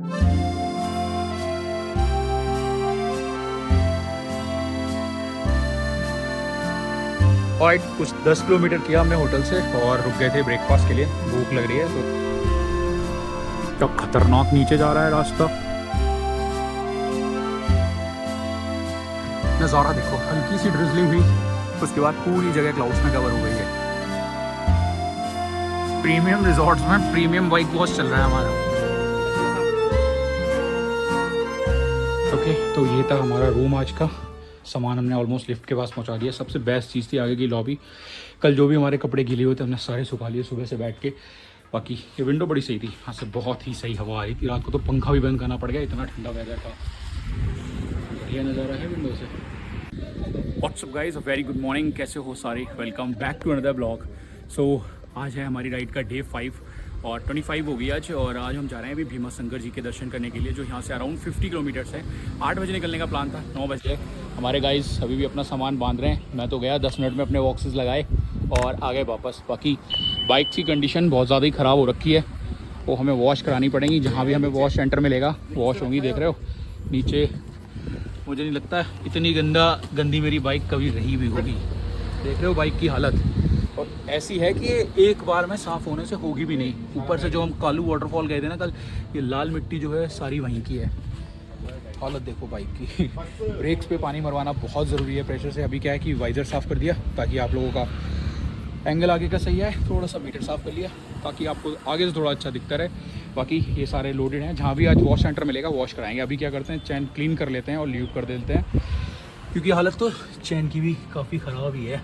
और कुछ 10 किलोमीटर किया हमने होटल से और रुक गए थे ब्रेकफास्ट के लिए, भूख लग रही है। तो क्या खतरनाक नीचे जा रहा है रास्ता। नज़ारा देखो, हल्की सी ड्रिजलिंग हुई, उसके बाद पूरी जगह क्लाउड्स में कवर हो गई है। प्रीमियम रिजॉर्ट्स में प्रीमियम बाइक वॉश चल रहा है हमारा। ओके, तो ये था हमारा रूम आज का। सामान हमने ऑलमोस्ट लिफ्ट के पास पहुंचा दिया। सबसे बेस्ट चीज़ थी आगे की लॉबी। कल जो भी हमारे कपड़े गीले हुए थे हमने सारे सुखा लिए सुबह से बैठ के। बाकी ये विंडो बड़ी सही थी, यहाँ से बहुत ही सही हवा आ रही थी। रात को तो पंखा भी बंद करना पड़ गया, इतना ठंडा वेदर था। बढ़िया नज़ारा है विंडो से। What's up guys, very good morning, कैसे हो सारे। Welcome back to another blog. So आज है हमारी राइड का डे 5 और 25 हो गई आज। और आज हम जा रहे हैं अभी भीमा शंकर जी के दर्शन करने के लिए, जो यहाँ से अराउंड 50 किलोमीटर्स है। 8 बजे निकलने का प्लान था, 9 बजे। हमारे गाइस अभी भी अपना सामान बांध रहे हैं। मैं तो गया 10 मिनट में अपने बॉक्सेस लगाए और आ गए वापस। बाकी बाइक की कंडीशन बहुत ज़्यादा ही ख़राब हो रखी है, वो हमें वॉश करानी पड़ेगी। जहाँ भी हमें वॉश सेंटर मिलेगा वॉश होंगी। देख रहे हो नीचे, मुझे नहीं लगता इतनी गंदी मेरी बाइक कभी रही भी होगी। देख रहे हो बाइक की हालत, और ऐसी है कि एक बार में साफ़ होने से होगी भी नहीं। ऊपर से जो हम कालू वाटरफॉल गए थे ना कल, ये लाल मिट्टी जो है सारी वहीं की है। हालत देखो बाइक की। ब्रेक्स पे पानी मरवाना बहुत ज़रूरी है प्रेशर से। अभी क्या है कि वाइज़र साफ़ कर दिया ताकि आप लोगों का एंगल आगे का सही है। थोड़ा सा मीटर साफ़ कर लिया ताकि आपको आगे से थोड़ा अच्छा दिखता रहे। बाकी ये सारे लोडेड हैं। जहाँ भी आज वॉश सेंटर मिलेगा वॉश कराएंगे। अभी क्या करते हैं, चैन क्लीन कर लेते हैं और ल्यूब कर देते हैं, क्योंकि हालत तो चैन की भी काफ़ी ख़राब ही है।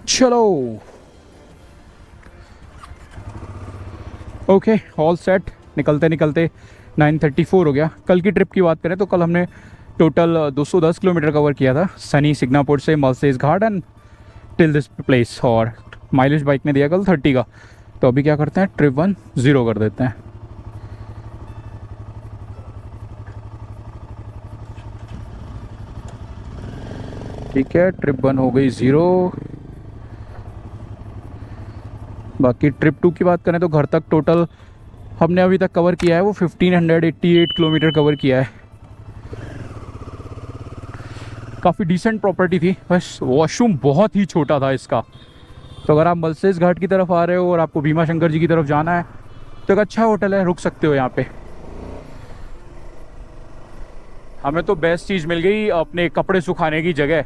चलो ओके, ऑल सेट। निकलते निकलते 9:34 हो गया। कल की ट्रिप की बात करें तो कल हमने टोटल 210 किलोमीटर कवर किया था, सनी सिग्नापुर से मलसेस घाट एंड टिल दिस प्लेस। और माइलेज बाइक ने दिया कल 30 का। तो अभी क्या करते हैं, ट्रिप 1 0 कर देते हैं। ठीक है, ट्रिप 1 हो गई 0। बाकी ट्रिप 2 की बात करें तो घर तक टोटल हमने अभी तक कवर किया है वो 1588 किलोमीटर कवर किया है। काफ़ी डिसेंट प्रॉपर्टी थी, बस वॉशरूम बहुत ही छोटा था इसका। तो अगर आप मलसेस घाट की तरफ आ रहे हो और आपको भीमा शंकर जी की तरफ जाना है तो एक अच्छा होटल है, रुक सकते हो यहाँ पे। हमें तो बेस्ट चीज़ मिल गई, अपने कपड़े सुखाने की जगह,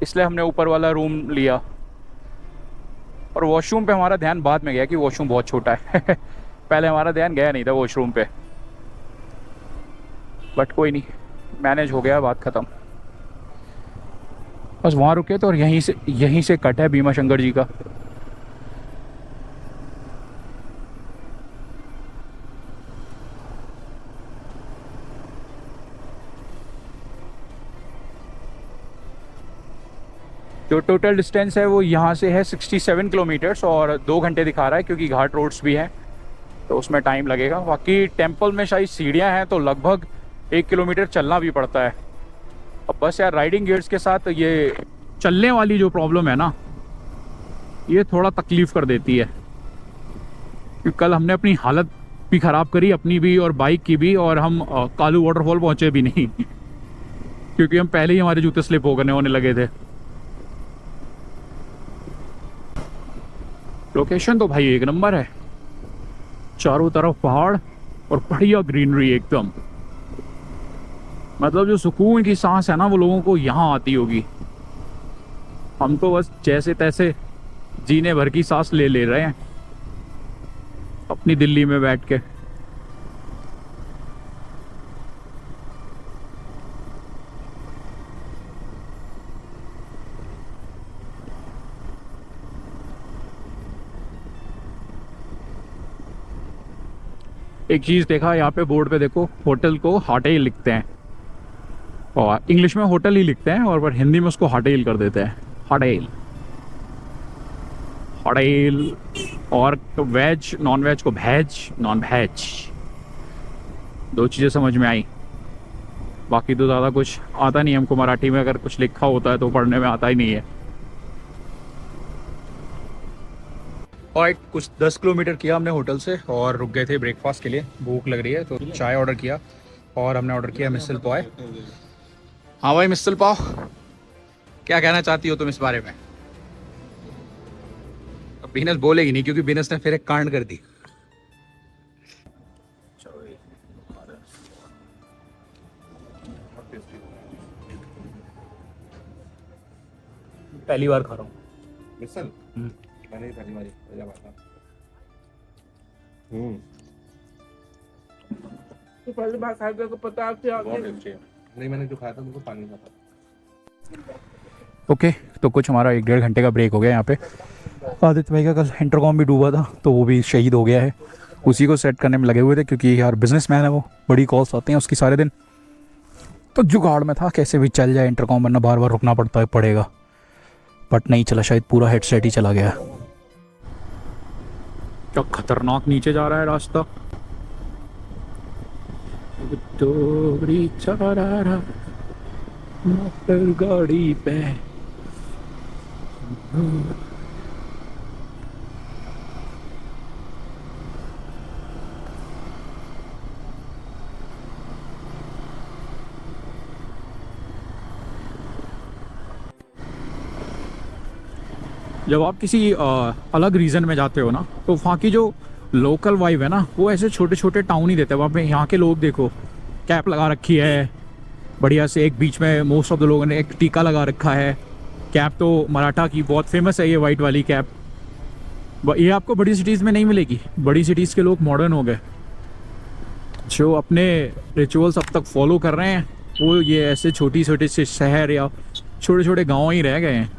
इसलिए हमने ऊपर वाला रूम लिया। और वॉशरूम पे हमारा ध्यान बाद में गया कि वॉशरूम बहुत छोटा है। पहले हमारा ध्यान गया नहीं था वॉशरूम पे, बट कोई नहीं, मैनेज हो गया, बात ख़त्म। बस वहाँ रुके तो, और यहीं से कट है भीमा शंकर जी का। जो टोटल डिस्टेंस है वो यहाँ से है 67 किलोमीटर्स और 2 घंटे दिखा रहा है, क्योंकि घाट रोड्स भी हैं तो उसमें टाइम लगेगा। बाकी टेंपल में शायद सीढ़ियाँ हैं तो लगभग 1 किलोमीटर चलना भी पड़ता है। अब बस यार राइडिंग गियर्स के साथ ये चलने वाली जो प्रॉब्लम है ना, ये थोड़ा तकलीफ़ कर देती है। क्योंकि कल हमने अपनी हालत भी ख़राब करी, अपनी भी और बाइक की भी, और हम कालू वाटरफॉल पहुँचे भी नहीं क्योंकि हम पहले ही हमारे जूते स्लिप होने लगे थे। लोकेशन तो भाई एक नंबर है, चारों तरफ पहाड़ और बढ़िया ग्रीनरी एकदम। मतलब जो सुकून की सांस है ना वो लोगों को यहाँ आती होगी। हम तो बस जैसे तैसे जीने भर की सांस ले रहे हैं अपनी दिल्ली में बैठ के। एक चीज़ देखा यहाँ पे बोर्ड पे, देखो होटल को होटेल लिखते हैं, और इंग्लिश में होटल ही लिखते हैं और पर हिंदी में उसको होटेल कर देते हैं। Hotel hotel. और वेज नॉन वेज को वेज, नॉन वेज, 2 चीज़ें समझ में आई। बाकी तो ज़्यादा कुछ आता नहीं हमको मराठी में। अगर कुछ लिखा होता है तो पढ़ने में आता ही नहीं है। और कुछ 10 किलोमीटर किया हमने होटल से और रुक गए थे ब्रेकफास्ट के लिए। भूख लग रही है तो चाय ऑर्डर किया और हमने ऑर्डर किया मिसल पाव। हाँ भाई मिसल पाव, क्या कहना चाहती हो तुम इस बारे में? अब बिजनेस बोलेगी नहीं क्योंकि बिजनेस ने फिर एक कांड कर दी। पहली बार खा रहा हूँ मिसल। मैंने पहली बार तो पहली बार खाएगा तो पता क्या नहीं, मैंने जो खाया था उनको पानी का था। ओके तो कुछ हमारा 1-1.5 घंटे का ब्रेक हो गया यहाँ पे। आदित्य भाई का कल इंटरकॉम भी डूबा था तो वो भी शहीद हो गया है, उसी को सेट करने में लगे हुए थे क्योंकि यार बिजनेसमैन है वो, बड़ी कॉल्स आती हैं उसकी सारे दिन। तो जुगाड़ में था कैसे भी चल जाए इंटरकॉम, वरना बार बार रुकना पड़ेगा। बट नहीं चला, शायद पूरा हेडसेट ही चला गया। क्या खतरनाक नीचे जा रहा है रास्ता। मोटर गाड़ी पे जब आप किसी अलग रीजन में जाते हो ना तो वहाँ की जो लोकल वाइब है ना वो ऐसे छोटे छोटे टाउन ही देते हैं। वहाँ पे यहाँ के लोग देखो कैप लगा रखी है बढ़िया से, एक बीच में मोस्ट ऑफ द लोगों ने एक टीका लगा रखा है। कैप तो मराठा की बहुत फेमस है ये वाइट वाली कैप। ये आपको बड़ी सिटीज़ में नहीं मिलेगी, बड़ी सिटीज़ के लोग मॉडर्न हो गए, जो अपने रिचुअल्स अब तक फॉलो कर रहे हैं वो ये ऐसे छोटी छोटी से शहर या छोटे छोटे गाँव ही रह गए हैं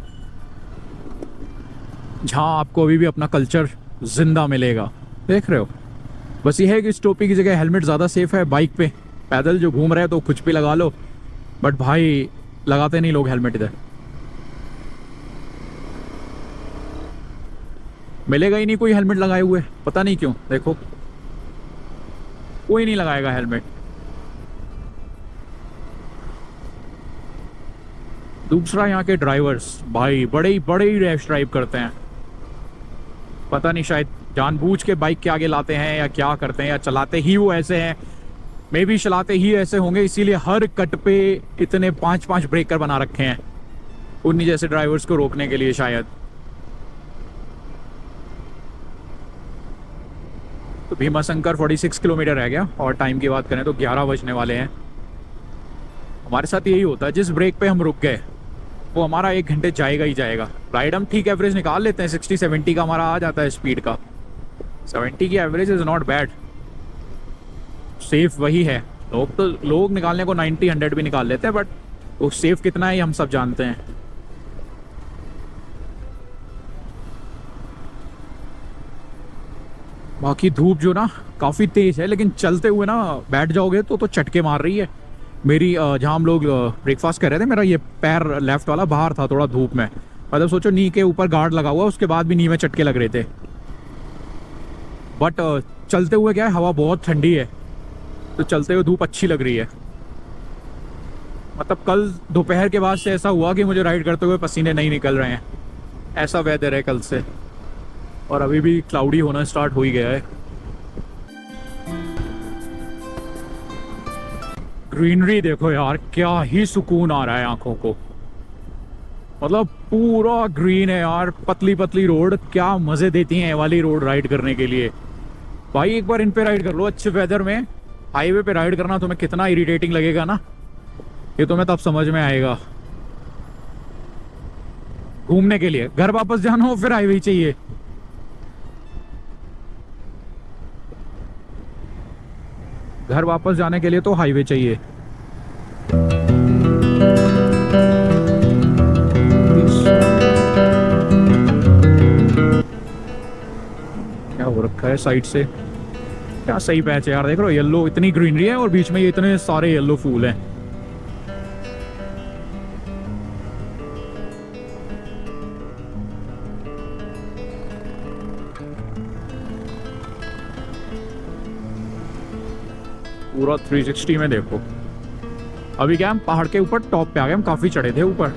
जहाँ आपको अभी भी अपना कल्चर जिंदा मिलेगा। देख रहे हो, बस ये है कि इस टोपी की जगह हेलमेट ज़्यादा सेफ है। बाइक पे पैदल जो घूम रहे हैं तो कुछ भी लगा लो, बट भाई लगाते नहीं लोग हेलमेट। इधर मिलेगा ही नहीं कोई हेलमेट लगाए हुए, पता नहीं क्यों। देखो कोई नहीं लगाएगा हेलमेट। दूसरा यहाँ के ड्राइवर्स भाई बड़े ही रैश ड्राइव करते हैं। पता नहीं शायद जानबूझ के बाइक के आगे लाते हैं या क्या करते हैं, या चलाते ही वो ऐसे हैं। मे भी चलाते ही ऐसे होंगे, इसीलिए हर कट पे इतने 5-5 ब्रेकर बना रखे हैं उन्हीं जैसे ड्राइवर्स को रोकने के लिए शायद। तो भीमाशंकर 46 किलोमीटर रह गया और टाइम की बात करें तो 11 बजने वाले हैं। हमारे साथ यही होता है, जिस ब्रेक पे हम रुक गए वो हमारा 1 घंटे जाएगा ही जाएगा। राइड हम ठीक एवरेज निकाल लेते हैं, 60-70 का हमारा आ जाता है स्पीड का। 70 की average is not bad, safe वही है। लोग निकालने को 90-100 भी निकाल लेते हैं, बट वो सेफ कितना है हम सब जानते हैं। बाकी धूप जो ना काफ़ी तेज़ है, लेकिन चलते हुए ना बैठ जाओगे तो चटके मार रही है। मेरी जहाँ हम लोग ब्रेकफास्ट कर रहे थे, मेरा ये पैर लेफ्ट वाला बाहर था थोड़ा धूप में। मतलब सोचो नी के ऊपर गार्ड लगा हुआ, उसके बाद भी नी में चटके लग रहे थे। बट चलते हुए क्या है, हवा बहुत ठंडी है तो चलते हुए धूप अच्छी लग रही है। मतलब कल दोपहर के बाद से ऐसा हुआ कि मुझे राइड करते हुए पसीने नहीं निकल रहे हैं, ऐसा वेदर है कल से। और अभी भी क्लाउडी होना स्टार्ट हो ही गया है। ग्रीनरी देखो यार, क्या ही सुकून आ रहा है आंखों को। मतलब पूरा ग्रीन है यार, पतली पतली रोड, क्या मजे देती हैं ये वाली रोड राइड करने के लिए। भाई एक बार इन पे राइड कर लो अच्छे वेदर में। हाईवे पे राइड करना तुम्हें कितना इरिटेटिंग लगेगा ना, ये तुम्हें तब समझ में आएगा। घूमने के लिए घर वापस जाना हो फिर हाईवे चाहिए। घर वापस जाने के लिए तो हाईवे चाहिए। क्या हो रखा है साइड से, क्या सही पैच है यार। देख रहे हो येलो, इतनी ग्रीनरी है और बीच में ये इतने सारे येलो फूल हैं। पूरा 360 में देखो। अभी क्या हम पहाड़ के ऊपर टॉप पे आ गए, हम काफी चढ़े थे ऊपर।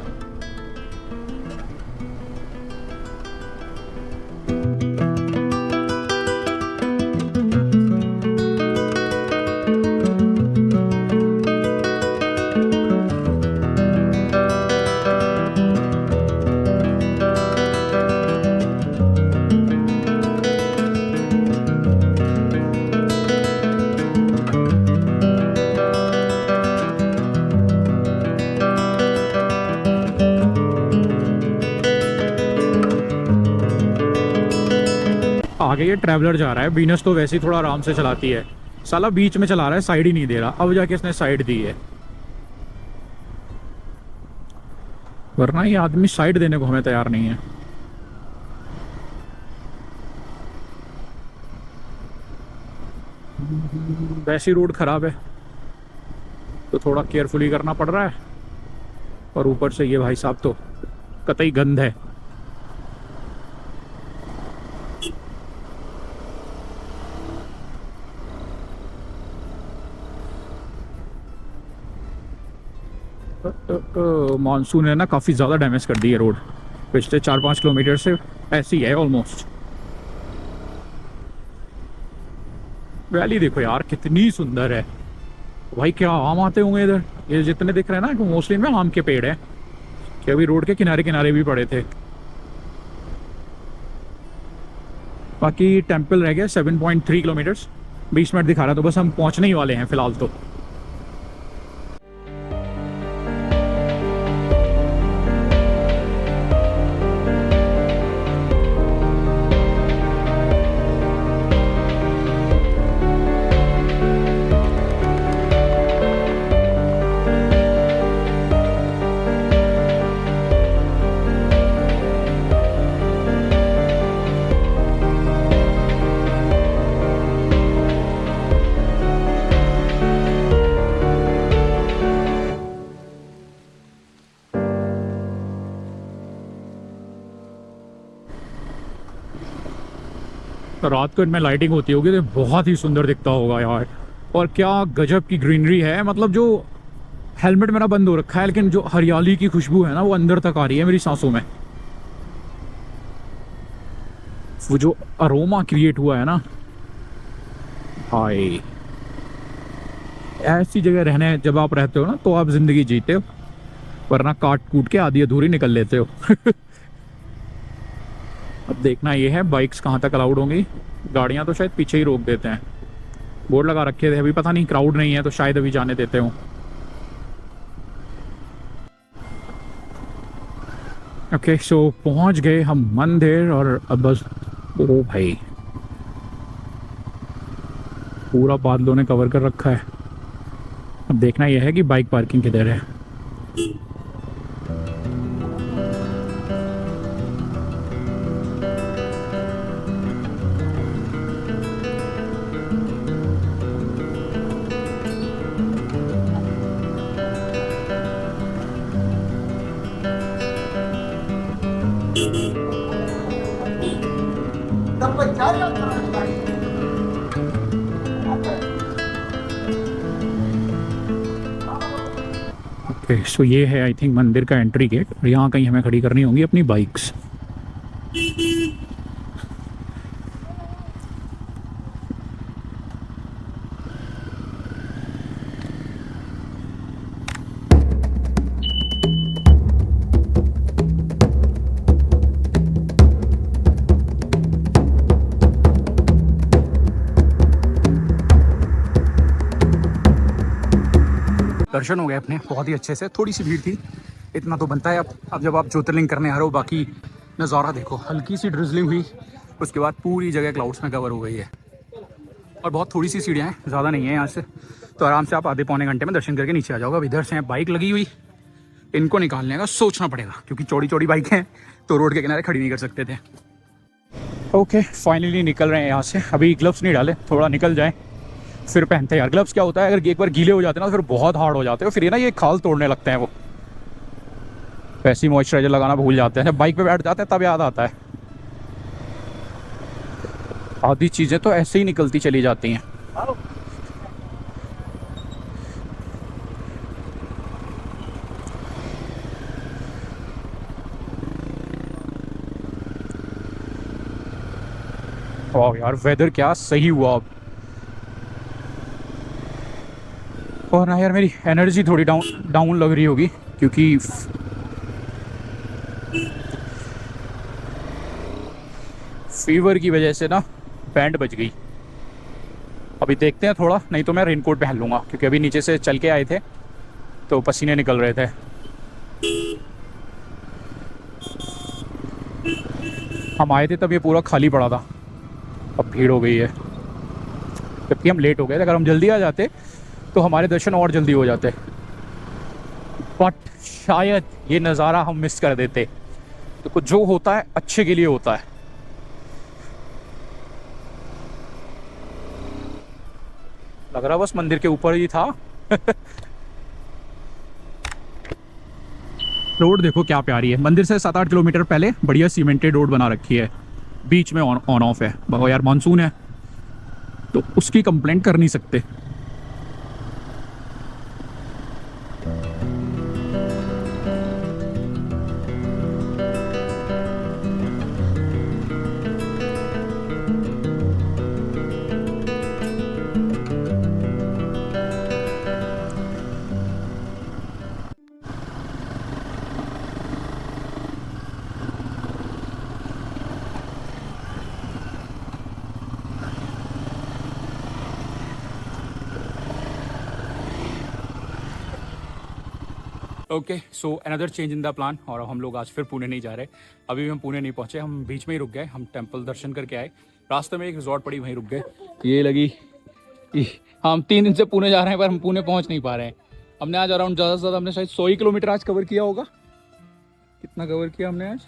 आगे ये ट्रैवलर जा रहा है, वीनस तो वैसे ही थोड़ा आराम से चलाती है, साला बीच में चला रहा है, साइड ही नहीं दे रहा, अब जाके इसने साइड दी है, वरना ये आदमी साइड देने को हमें तैयार नहीं है। वैसी रोड खराब है तो थोड़ा केयरफुली करना पड़ रहा है, और ऊपर से ये भाई साहब तो कतई गंद है। मानसून ने ना काफ़ी ज़्यादा डैमेज कर दी है रोड, पिछले 4-5 किलोमीटर से ऐसी है ऑलमोस्ट। वैली देखो यार कितनी सुंदर है भाई, क्या आम आते होंगे इधर, ये जितने दिख रहे हैं ना मोस्टली में आम के पेड़ हैं, कि अभी रोड के किनारे किनारे भी पड़े थे। बाकी टेम्पल रह गया 7.3 किलोमीटर्स, 20 मिनट दिखा रहा, तो बस हम पहुंचने ही वाले हैं फिलहाल तो। रात को इनमें लाइटिंग होती होगी तो बहुत ही सुंदर दिखता होगा यार, और क्या गजब की ग्रीनरी है, मतलब जो हेलमेट मेरा बंद हो रखा है लेकिन जो हरियाली की खुशबू है ना वो अंदर तक आ रही है मेरी सांसों में, वो जो अरोमा क्रिएट हुआ है ना, हाय ऐसी जगह रहने जब आप रहते हो ना तो आप जिंदगी जीते हो, वरना काट कूट के आधी अधूरी निकल लेते हो। अब देखना ये है बाइक्स कहाँ तक अलाउड होंगी, गाड़ियाँ तो शायद पीछे ही रोक देते हैं, बोर्ड लगा रखे थे, अभी पता नहीं क्राउड नहीं है तो शायद अभी जाने देते हो। ओके सो पहुँच गए हम मंदिर, और अब बस ओ भाई पूरा बादलों ने कवर कर रखा है, अब देखना यह है कि बाइक पार्किंग किधर है। ओके सो ये है आई थिंक मंदिर का एंट्री गेट, और यहाँ कहीं हमें खड़ी करनी होंगी अपनी बाइक्स। दर्शन हो गए अपने बहुत ही अच्छे से, थोड़ी सी भीड़ थी, इतना तो बनता है। अब जब आप ज्योतिर्लिंग करने आ रहे हो, बाकी नज़ारा देखो, हल्की सी ड्रिजलिंग हुई, उसके बाद पूरी जगह क्लाउड्स में कवर हो गई है, और बहुत थोड़ी सी सीढ़ियाँ हैं, ज़्यादा नहीं है यहाँ से, तो आराम से आप आधे पौने घंटे में दर्शन करके नीचे आ जाओगे। अब इधर से बाइक लगी हुई, इनको निकालने का सोचना पड़ेगा क्योंकि चौड़ी चौड़ी बाइक हैं तो रोड के किनारे खड़ी नहीं कर सकते थे। ओके फाइनली निकल रहे हैं यहाँ से, अभी ग्लव्स नहीं डाले, थोड़ा निकल जाए फिर पहनते हैं यार। ग्लव्स क्या होता है, अगर एक बार गीले हो जाते हैं ना तो फिर बहुत हार्ड हो जाते हैं, फिर ये ना ये खाल तोड़ने लगते हैं, वो वैसे ही मॉइस्चराइजर लगाना भूल जाते हैं, जब बाइक पे बैठ जाते हैं तब याद आता है। आधी चीज़ें तो ऐसे ही निकलती चली जाती हैं। वाह यार वेदर क्या सही हुआ अब, और ना यार मेरी एनर्जी थोड़ी डाउन लग रही होगी क्योंकि फीवर की वजह से ना बैंड बज गई। अभी देखते हैं थोड़ा, नहीं तो मैं रेनकोट पहन लूँगा क्योंकि अभी नीचे से चल के आए थे तो पसीने निकल रहे थे। हम आए थे तब ये पूरा खाली पड़ा था, अब भीड़ हो गई है, जबकि हम लेट हो गए थे। अगर हम जल्दी आ जाते तो हमारे दर्शन और जल्दी हो जाते, बट शायद ये नज़ारा हम मिस कर देते। तो कुछ जो होता है अच्छे के लिए होता है। लग रहा बस मंदिर के ऊपर ही था। रोड देखो क्या प्यारी है। मंदिर से 7-8 किलोमीटर पहले बढ़िया सीमेंटेड रोड बना रखी है, बीच में ऑन ऑफ है। बताओ यार, मानसून है तो उसकी कंप्लेंट कर नहीं सकते। Okay, so another change in the plan. और हम लोग आज फिर पुणे नहीं जा रहे। अभी भी हम पुणे नहीं पहुंचे, हम बीच में ही रुक गए। हम टेंपल दर्शन करके आए, रास्ते में एक रिजॉर्ट पड़ी, वहीं रुक गए। ये लगी हम 3 दिन से पुणे जा रहे हैं पर हम पुणे पहुंच नहीं पा रहे हैं। हमने आज अराउंड ज़्यादा से ज़्यादा हमने शायद 100 ही किलोमीटर आज कवर किया होगा। कितना कवर किया हमने आज?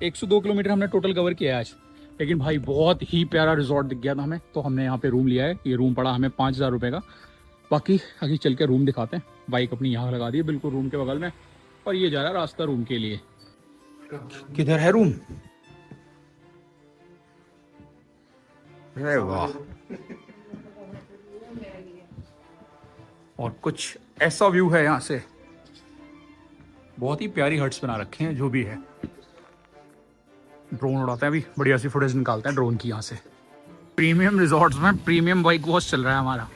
102 किलोमीटर हमने टोटल कवर किया है आज। लेकिन भाई बहुत ही प्यारा रिजॉर्ट दिख गया था हमें, तो हमने यहाँ पे रूम लिया है। ये रूम पड़ा हमें 5,000 रुपये का। बाकी आगे चल के रूम दिखाते हैं। बाइक अपनी यहाँ लगा दी है बिल्कुल रूम के बगल में, और ये जा रहा है रास्ता रूम के लिए। किधर है रूम? अरे वाह, और कुछ ऐसा व्यू है यहाँ से। बहुत ही प्यारी हट्स बना रखे हैं। जो भी है, ड्रोन उड़ाते हैं अभी, बढ़िया सी फुटेज निकालते हैं ड्रोन की यहाँ से। प्रीमियम रिजॉर्ट्स में प्रीमियम बाइक वॉश चल रहा है हमारा।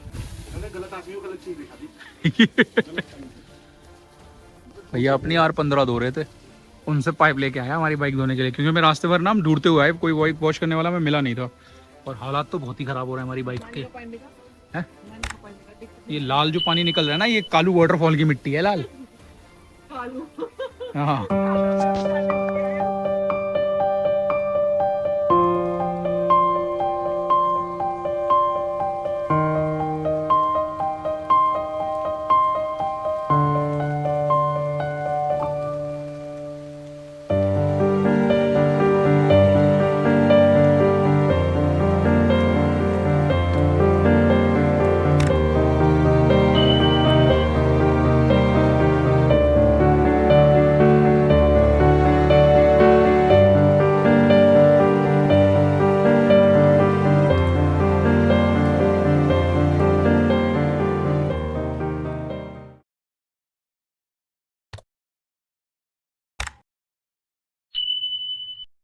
भैया अपनी R15 धो रहे थे, उनसे पाइप लेके आया हमारी बाइक धोने के लिए, क्योंकि मैं रास्ते भर ना हम ढूंढते हुए आए, कोई बाइक वॉश करने वाला मैं मिला नहीं था। और हालात तो बहुत ही खराब हो रहे हैं हमारी बाइक के। हैं? ये लाल जो पानी निकल रहा है ना, ये कालू वाटरफॉल की मिट्टी है, लाल। हाँ